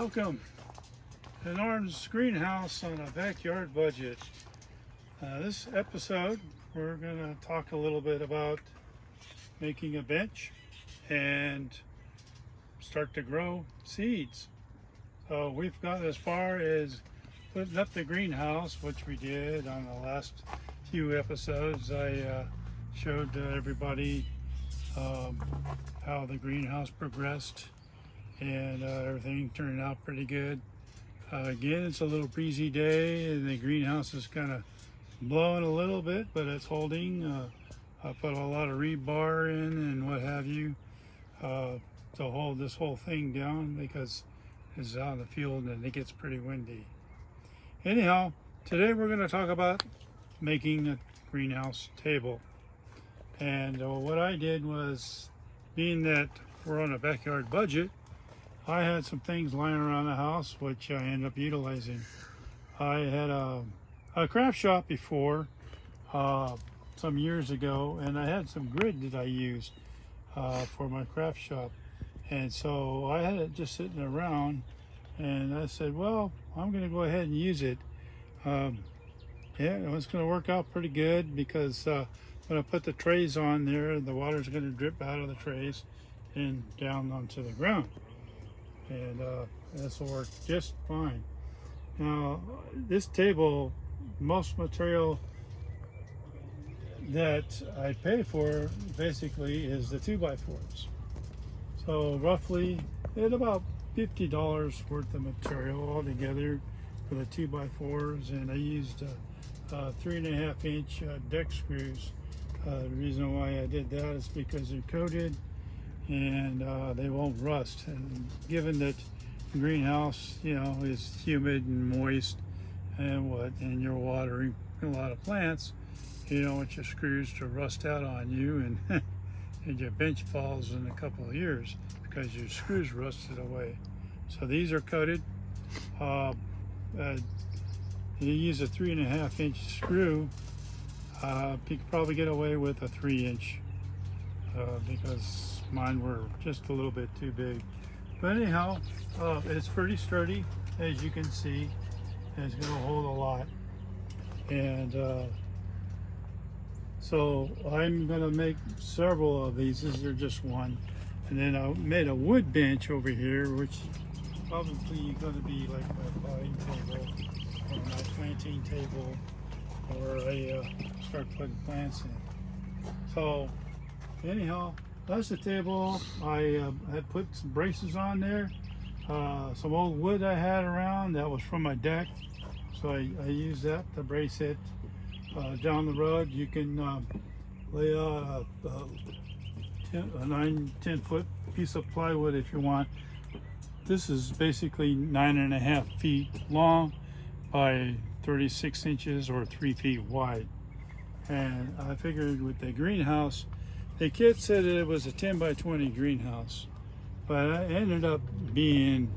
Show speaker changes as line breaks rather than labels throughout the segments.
Welcome. An orange greenhouse on a backyard budget. This episode, we're going to talk a little bit about making a bench and start to grow seeds. So we've got as far as putting up the greenhouse, which we did on the last few episodes. I showed everybody how the greenhouse progressed, and everything turned out pretty good. Again, it's a little breezy day and the greenhouse is kind of blowing a little bit, but it's holding. I put a lot of rebar in and what have you to hold this whole thing down because it's out in the field and it gets pretty windy. Anyhow, today we're going to talk about making a greenhouse table. And what I did was, being that we're on a backyard budget, I had some things lying around the house which I ended up utilizing. I had a craft shop before some years ago, and I had some grid that I used for my craft shop, and so I had it just sitting around, and I said, well, I'm going to go ahead and use it. Yeah, it's going to work out pretty good because when I put the trays on there, the water's going to drip out of the trays and down onto the ground. And this will work just fine. Now, this table, most material that I pay for basically is the 2x4s. So roughly at about $50 worth of material altogether for the 2x4s, and I used 3.5 inch deck screws. The reason why I did that is because they're coated and they won't rust. And given that the greenhouse, is humid and moist and you're watering a lot of plants, you don't want your screws to rust out on you and and your bench falls in a couple of years because your screws rusted away. So these are coated. You use a 3.5 inch screw. You could probably get away with a 3 inch because mine were just a little bit too big. But anyhow, it's pretty sturdy, as you can see, and it's going to hold a lot. And so I'm going to make several of these. This is just one. And then I made a wood bench over here, which probably going to be like my potting table or my planting table, where I start putting plants in. So anyhow, that's the table. I had put some braces on there, some old wood I had around that was from my deck, so I used that to brace it. Down the road you can lay out a 9-10 foot piece of plywood if you want. This is basically 9.5 feet long by 36 inches or 3 feet wide. And I figured with the greenhouse, the kit said it was a 10 by 20 greenhouse, but it ended up being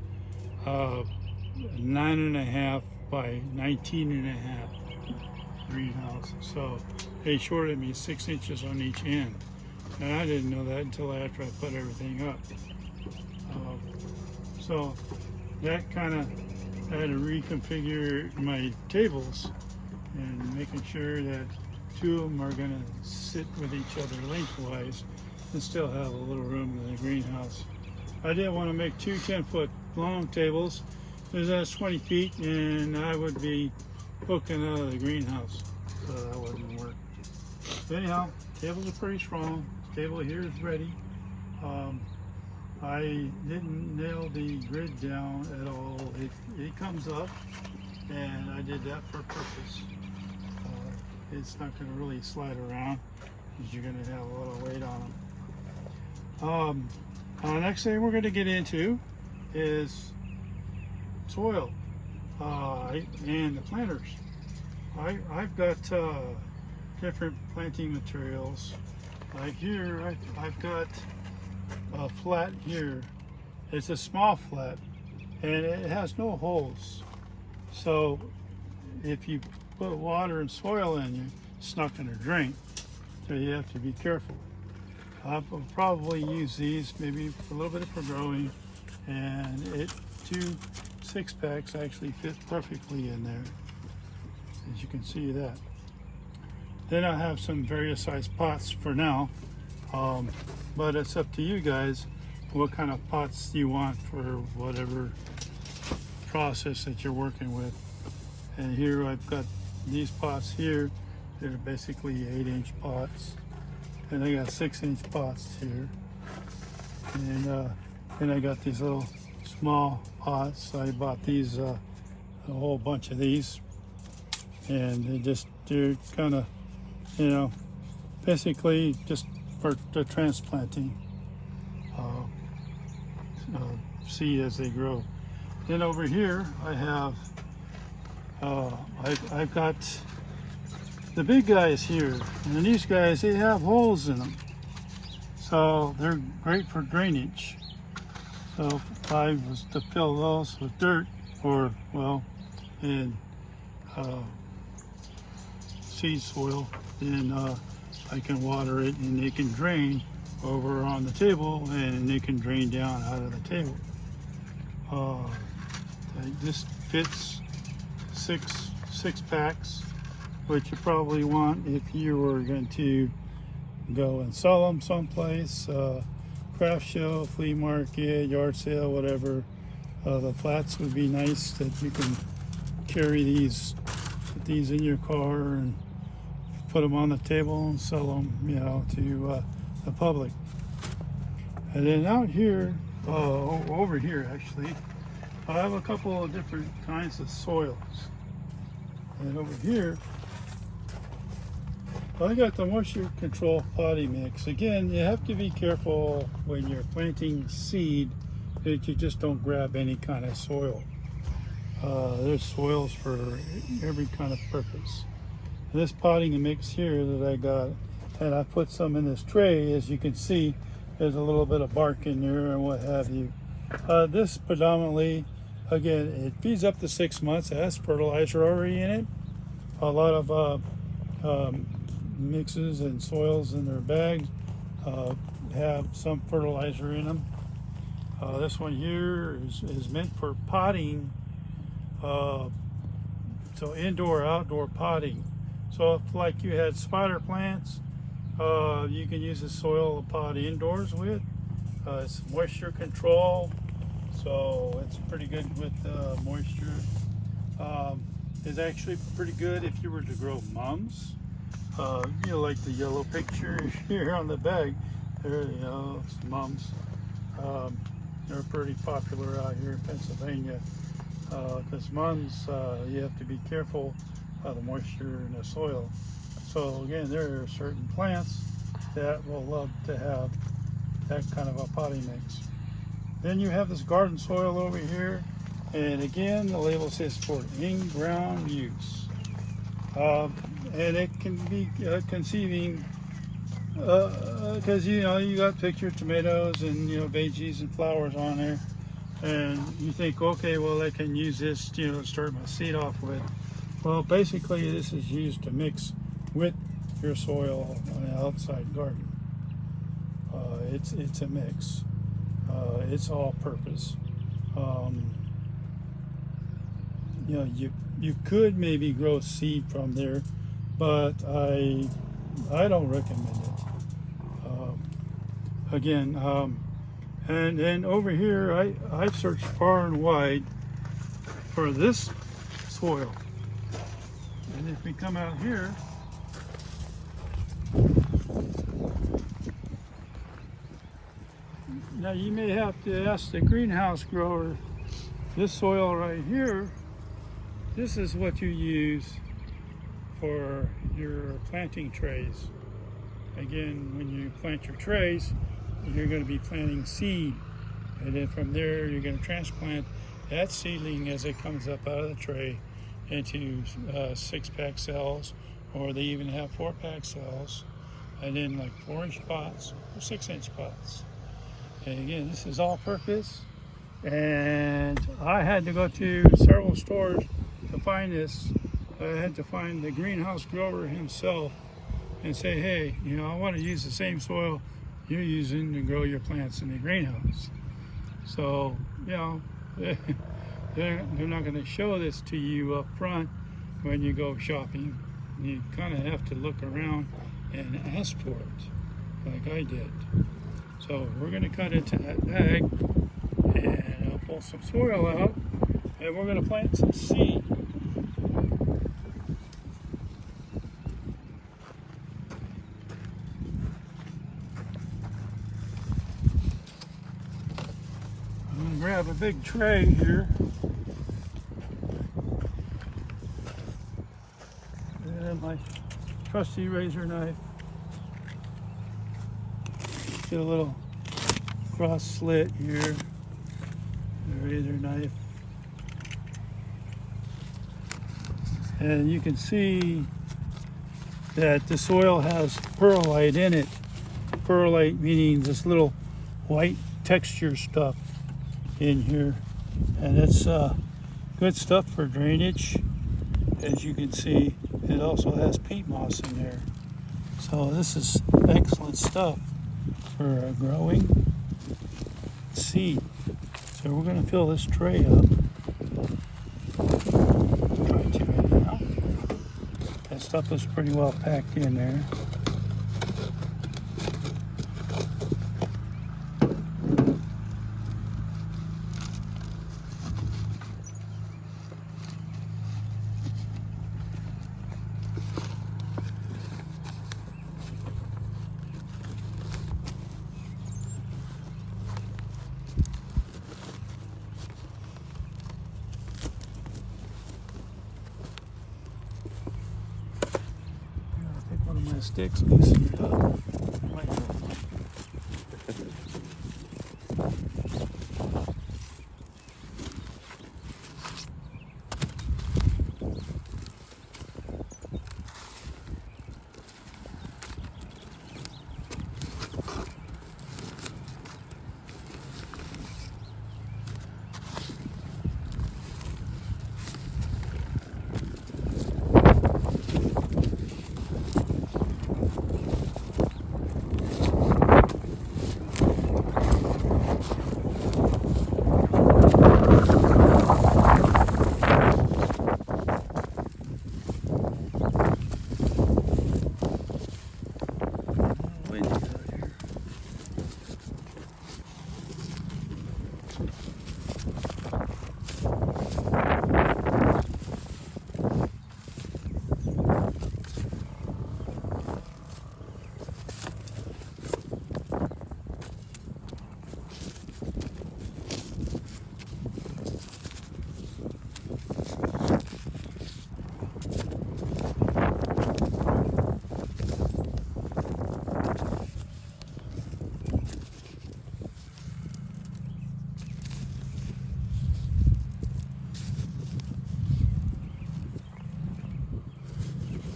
9.5 by 19.5 greenhouse. So they shorted me 6 inches on each end. And I didn't know that until after I put everything up. So that kind of, I had to reconfigure my tables and making sure that two of them are going to sit with each other lengthwise and still have a little room in the greenhouse. I didn't want to make two 10-foot long tables because that's 20 feet and I would be poking out of the greenhouse, so that wouldn't work. But anyhow, tables are pretty strong. This table here is ready. I didn't nail the grid down at all. It comes up, and I did that for a purpose. It's not going to really slide around because you're going to have a lot of weight on them. The next thing we're going to get into is soil and the planters. I've got different planting materials. Like here, I've got a flat here. It's a small flat and it has no holes. So if you put water and soil in you, it's not going to drain. So you have to be careful. I'll probably use these maybe for a little bit for growing, and two 6-packs actually fit perfectly in there, as you can see that. Then I have some various size pots for now, but it's up to you guys what kind of pots you want for whatever process that you're working with. And here I've got these pots here. They're basically 8-inch pots, and I got 6-inch pots here. And then I got these little small pots. I bought these a whole bunch of these, and they're kind of, you know, basically just for the transplanting seed as they grow. Then over here I have I've got the big guys here, and these guys, they have holes in them, so they're great for drainage. So if I was to fill those with dirt, or in seed soil, then I can water it, and they can drain over on the table, and they can drain down out of the table. This fits six packs, which you probably want if you were going to go and sell them someplace, craft show, flea market, yard sale, whatever. The flats would be nice that you can carry these, put these in your car and put them on the table and sell them, you know, to the public. And then out here, over here actually, I have a couple of different kinds of soils. And over here, I got the moisture control potting mix. Again, you have to be careful when you're planting seed that you just don't grab any kind of soil. There's soils for every kind of purpose. And this potting mix here that I got, and I put some in this tray, as you can see, there's a little bit of bark in there and what have you. This predominantly, again, it feeds up to 6 months. It has fertilizer already in it. A lot of mixes and soils in their bags have some fertilizer in them. This one here is meant for potting, so indoor, outdoor potting. So if like you had spider plants, you can use the soil to pot indoors with. It's moisture control, so it's pretty good with moisture. It's actually pretty good if you were to grow mums. You know, like the yellow picture here on the bag. There, you know, it's mums. They're pretty popular out here in Pennsylvania because mums, you have to be careful of the moisture in the soil. So again, there are certain plants that will love to have that kind of a potting mix. Then you have this garden soil over here, and again, the label says for in-ground use. And it can be conceiving, because you know, you got picture tomatoes and, you know, veggies and flowers on there, and you think, okay, well, I can use this, you know, to start my seed off with. Well, basically this is used to mix with your soil on an outside garden. It's a mix. It's all purpose. You know, you could maybe grow seed from there, but I don't recommend it. Again, and then over here, I've searched far and wide for this soil. And if we come out here, now you may have to ask the greenhouse grower, this soil right here, this is what you use for your planting trays. Again, when you plant your trays, you're going to be planting seed, and then from there you're going to transplant that seedling as it comes up out of the tray into 6-pack cells, or they even have 4-pack cells, and then like 4-inch pots or 6-inch pots. And again, this is all purpose, and I had to go to several stores to find this. I had to find the greenhouse grower himself and say, hey, you know, I want to use the same soil you're using to grow your plants in the greenhouse. So, you know, they're not going to show this to you up front when you go shopping. You kind of have to look around and ask for it, like I did. So we're going to cut into that bag, and I'll pull some soil out, and we're going to plant some seed. I'm going to grab a big tray here. And my trusty razor knife. Get a little cross slit here. The razor knife. And you can see that the soil has perlite in it. Perlite meaning this little white texture stuff in here, and it's good stuff for drainage. As you can see, it also has peat moss in there, so this is excellent stuff for growing seed. So we're going to fill this tray up. Try to anyhow. That stuff is pretty well packed in there. One of my sticks loosened up.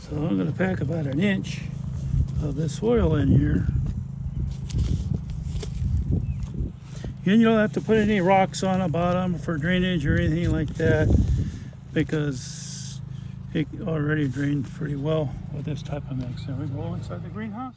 So I'm going to pack about an inch of this soil in here. And you don't have to put any rocks on the bottom for drainage or anything like that, because it already drained pretty well with this type of mix. And we go inside the greenhouse.